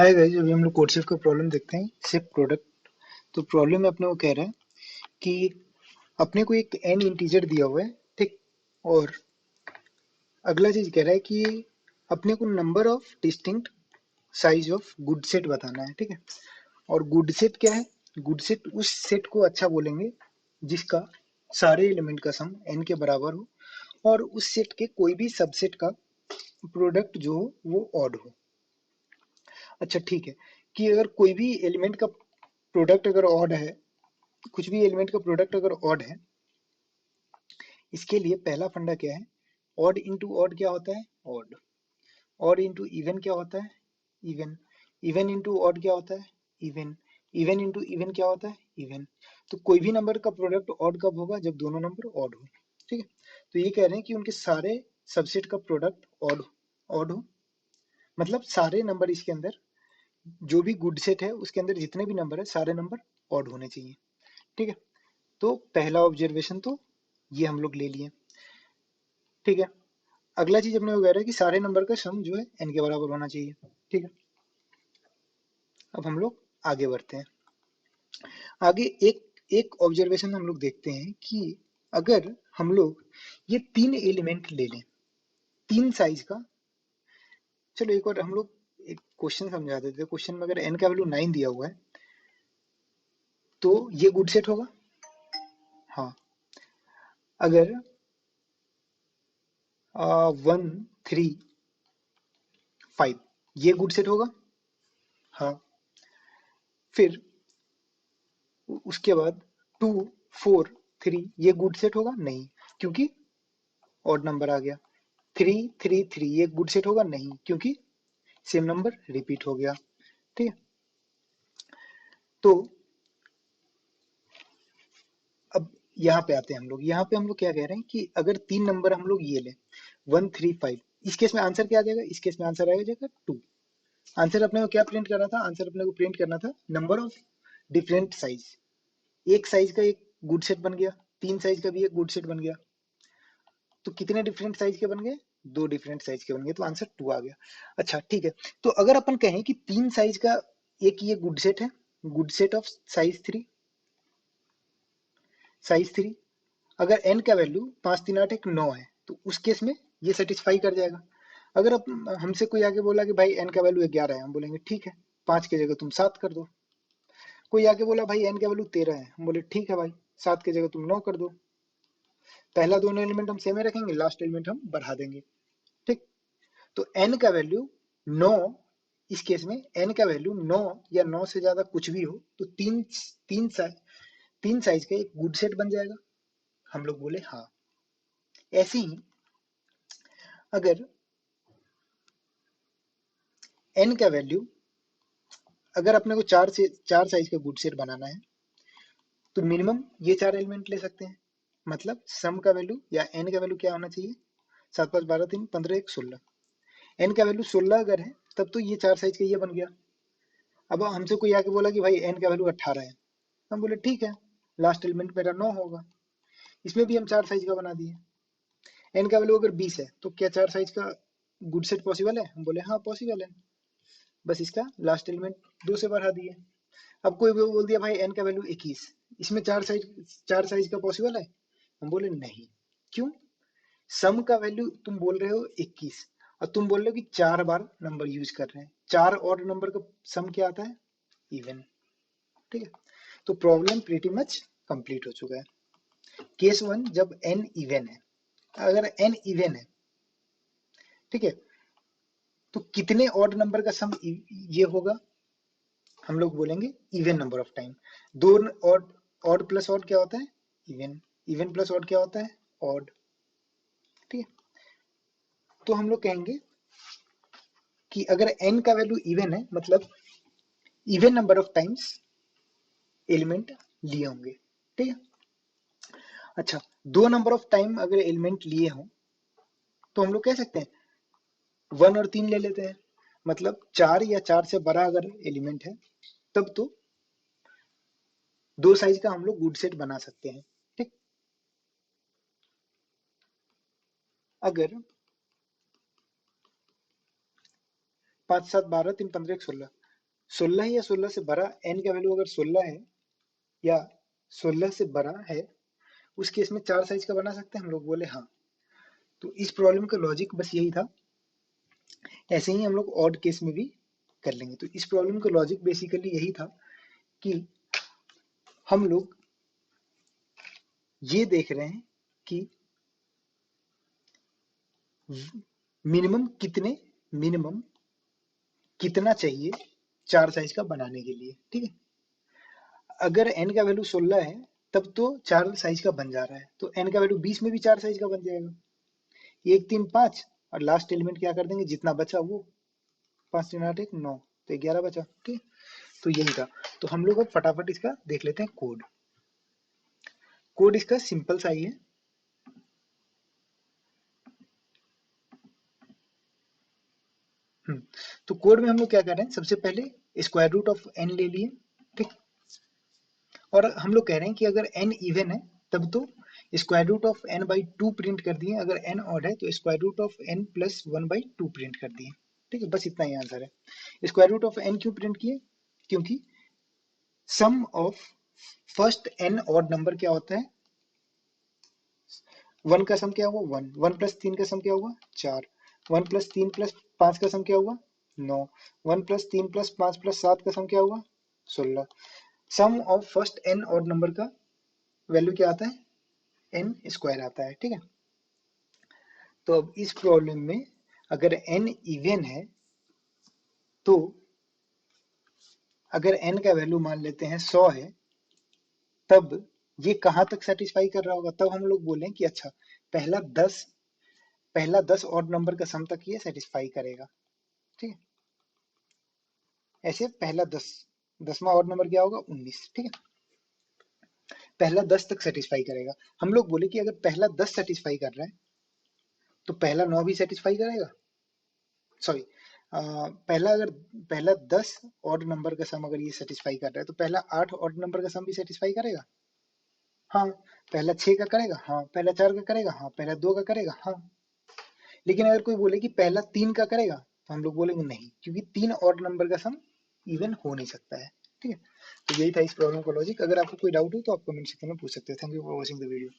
Hi guys, अभी हम लोग कोडशिफ्ट का प्रॉब्लम देखते हैं। Shift product. तो प्रॉब्लम में अपने को कह रहा है कि अपने को एक n इंटीजर दिया हुआ है, ठीक। और अगला चीज कह रहा है कि अपने को number of distinct size of good set बताना है, ठीक है। और गुड सेट क्या है? गुड सेट उस सेट को अच्छा बोलेंगे जिसका सारे एलिमेंट का सम n के बराबर हो और उस सेट के कोई भी सबसेट का प्रोडक्ट जो हो वो ऑड हो। अच्छा ठीक है, कि अगर कोई भी एलिमेंट का प्रोडक्ट अगर ऑड है, कुछ भी एलिमेंट का प्रोडक्ट अगर ऑड है, इसके लिए पहला फंडा क्या है? ऑड इंटू ऑड क्या होता है? ऑड। ऑड इंटू इवन क्या होता है? इवन। इवन इंटू ऑड क्या होता है? इवन। इवन इंटू इवन क्या होता है? इवन। तो कोई भी नंबर का प्रोडक्ट ऑड कब होगा? जब दोनों नंबर ऑड हो, ठीक है। तो ये कह रहे हैं कि उनके सारे सबसेट का प्रोडक्ट ऑड ऑड हो, मतलब सारे नंबर इसके अंदर, जो भी गुड सेट है उसके अंदर जितने भी नंबर है सारे नंबर ऑड होने चाहिए, ठीक है। तो पहला ऑब्जर्वेशन तो ये हम लोग ले लिए, ठीक है। अगला चीज अपने को कह रहा है कि सारे नंबर का सम जो है n के बराबर होना चाहिए, ठीक है। अब हम लोग आगे बढ़ते हैं। आगे एक एक ऑब्जर्वेशन हम लोग देखते हैं कि अगर हम लोग ये तीन एलिमेंट ले लें, तीन साइज का। चलो एक और हम लोग एक क्वेश्चन समझा देते हैं। क्वेश्चन में अगर n का वैल्यू 9 दिया हुआ है तो ये गुड सेट होगा? हाँ। अगर 1 3 5 ये गुड सेट होगा? हाँ। फिर उसके बाद 2 4 3 ये गुड सेट होगा? नहीं, क्योंकि ऑड नंबर आ गया। 3 3 3 ये गुड सेट होगा? नहीं, क्योंकि सेम नंबर रिपीट हो गया, ठीक है। तो अब यहाँ पे आते हैं हम लोग। यहाँ पे हम लोग क्या कह रहे हैं कि अगर तीन नंबर हम लोग ये लें 1 3 5, इस केस में आंसर क्या आ जाएगा? इस केस में आंसर आएगा जाएगा 2। आंसर अपने को क्या प्रिंट करना था? आंसर अपने को प्रिंट करना था नंबर ऑफ डिफरेंट साइज। एक साइज का एक गुड सेट बन गया, तीन साइज का भी एक गुड सेट बन गया। तो कितने डिफरेंट साइज के बन गए? दो डिफरेंट साइज के बन गए, तो आंसर 2 आ गया। अच्छा ठीक है। तो अगर अपन कहें कि तीन साइज का एक ये गुड सेट है, गुड सेट ऑफ साइज 3, अगर n का वैल्यू 5 3 8 1 9 है तो उस केस में ये सेटिस्फाई कर जाएगा। अगर अब हमसे कोई आके बोला कि भाई n का वैल्यू 11 है, हम बोलेंगे ठीक है, 5 की जगह तुम 7 कर दो। कोई आके बोला भाई n का वैल्यू 13 है, हम बोले ठीक है भाई, 7 की जगह तुम 9 कर दो। पहला दोनों एलिमेंट हम सेम ही रखेंगे, लास्ट एलिमेंट हम बढ़ा देंगे, ठीक। तो n का वैल्यू 9, इस केस में n का वैल्यू 9 या 9 से ज्यादा कुछ भी हो तो तीन तीन साइज तीन साइज का एक गुड सेट बन जाएगा। हम लोग बोले हाँ। ऐसे ही अगर n का वैल्यू, अगर अपने को चार साइज का गुड सेट बनाना है तो मिनिमम ये चार एलिमेंट ले सकते हैं। मतलब सम का वैल्यू या n का वैल्यू क्या होना चाहिए? 7 5 12 3 15 1 16। n का वैल्यू 16 अगर है तब तो ये चार साइज का ये बन गया। अब हमसे कोई आके बोला कि भाई n का वैल्यू 18 है, हम बोले ठीक है, लास्ट एलिमेंट मेरा 9 होगा। इसमें भी हम चार साइज का बना दिए। n का वैल्यू अगर 20 है तो क्या चार साइज का गुड सेट पॉसिबल है? हम बोले हाँ पॉसिबल है। बस इसका लास्ट एलिमेंट 2 से बढ़ा दिए। अब कोई भी बोल दिया भाई n का वैल्यू 21, इसमें चार साइज का पॉसिबल है? हम बोले नहीं। क्यों? सम का वैल्यू तुम बोल रहे हो 21 और तुम बोल रहे हो कि 4 बार नंबर यूज कर रहे हैं, चार और नंबर का सम क्या आता है? इवन, ठीक है। तो प्रॉब्लम प्रीटी मच कंप्लीट हो चुका है। केस वन, जब n इवन है, अगर n इवन है, ठीक है, तो कितने ऑड नंबर का सम ये होगा? हम लोग बोलेंगे इवन नंबर ऑफ टाइम। दो ऑड, ऑड प्लस ऑड क्या होता है? इवन। इवन प्लस ऑड क्या होता है? ऑड, ठीक है। तो हम लोग कहेंगे कि अगर n का वैल्यू इवन है मतलब even number of times element लिए होंगे, ठीक है। अच्छा, दो नंबर ऑफ टाइम अगर एलिमेंट लिए हो तो हम लोग कह सकते हैं 1 और 3 ले लेते हैं। मतलब 4 या 4 से बड़ा अगर एलिमेंट है तब तो दो साइज का हम लोग गुड सेट बना सकते हैं, ठीक। अगर 5 7 12 3 15 1 16, 16 या 16 से बड़ा n का वैल्यू अगर 16 है या 16 से बड़ा है, उस केस में 4 साइज का बना सकते हैं, हम लोग बोले हाँ। तो इस प्रॉब्लम का लॉजिक बस यही था। ऐसे ही हम लोग ऑड केस में भी कर लेंगे। तो इस प्रॉब्लम का लॉजिक बेसिकली यही था कि हम लोग ये देख रहे हैं कि मिनिमम कितना चाहिए 4 साइज का बनाने के लिए, ठीक है। अगर n का वैल्यू 16 है तब तो 4 साइज का बन जा रहा है, तो n का वैल्यू 20 में भी 4 साइज का बन जाएगा। 1 3 5 और लास्ट एलिमेंट क्या कर देंगे, जितना बचा वो 5 3 8 1 9, तो 11 बचा, ठीक। तो यही था। तो हम लोग अब फटाफट इसका देख लेते हैं कोड। कोड इसका सिंपल सा ही है। तो कोड में हम लोग क्या कर रहे हैं, सबसे पहले स्क्वायर रूट ऑफ n ले लिए, ठीक। और हम लोग कह रहे हैं कि अगर n इवन है तब तो square root of n by 2 print कर दिए, अगर n ऑड है तो square root of n plus 1 by 2 print कर दिए, ठीक है। बस इतना ही आंसर है। स्क्वायर रूट ऑफ n क्यों प्रिंट किए, क्योंकि sum of first n odd number क्या होता है, 1 का सम क्या हुआ 1, 1 प्लस 3 का सम क्या हुआ 4, 1 प्लस 3 प्लस 5 का सम क्या हुआ 9, 1 प्लस 3 प्लस 5 प्लस 7 का सम क्या हुआ 16। Sum of first n odd number का वैल्यू क्या आता है, n स्क्वायर आता है, ठीक है। तो अब इस प्रॉब्लम में अगर n इवन है तो अगर n का वैल्यू मान लेते हैं 100 है, तब ये कहां तक सेटिस्फाई कर रहा होगा, तब हम लोग बोले कि अच्छा पहला 10 ऑड नंबर का सम तक ये सेटिस्फाई करेगा, ठीक है। ऐसे पहला 10, 10वां ऑड नंबर क्या होगा 19, ठीक है। पहला 10 तक सेटिस्फाई करेगा। हम लोग बोले कि अगर पहला 10 सेटिस्फाई कर रहा है तो पहला 9 भी सेटिस्फाई करेगा, सॉरी पहला 10 ऑड नंबर का सम अगर ये सेटिस्फाई कर रहा है तो पहला 8 ऑड नंबर का सम भी सेटिस्फाई करेगा, हाँ। पहला 6 का करेगा, हाँ। पहला 4 का करेगा, हाँ। पहला 2 का करेगा, हाँ। लेकिन अगर कोई बोले कि पहला 3 का करेगा तो हम लोग बोलेंगे नहीं, क्योंकि 3 ऑड नंबर का सम इवन हो नहीं सकता है, ठीक है। तो यही था इस प्रॉब्लम का लॉजिक। अगर आपको कोई डाउट हो तो आप कमेंट सेक्शन में पूछ सकते हैं। Thank you for watching the video.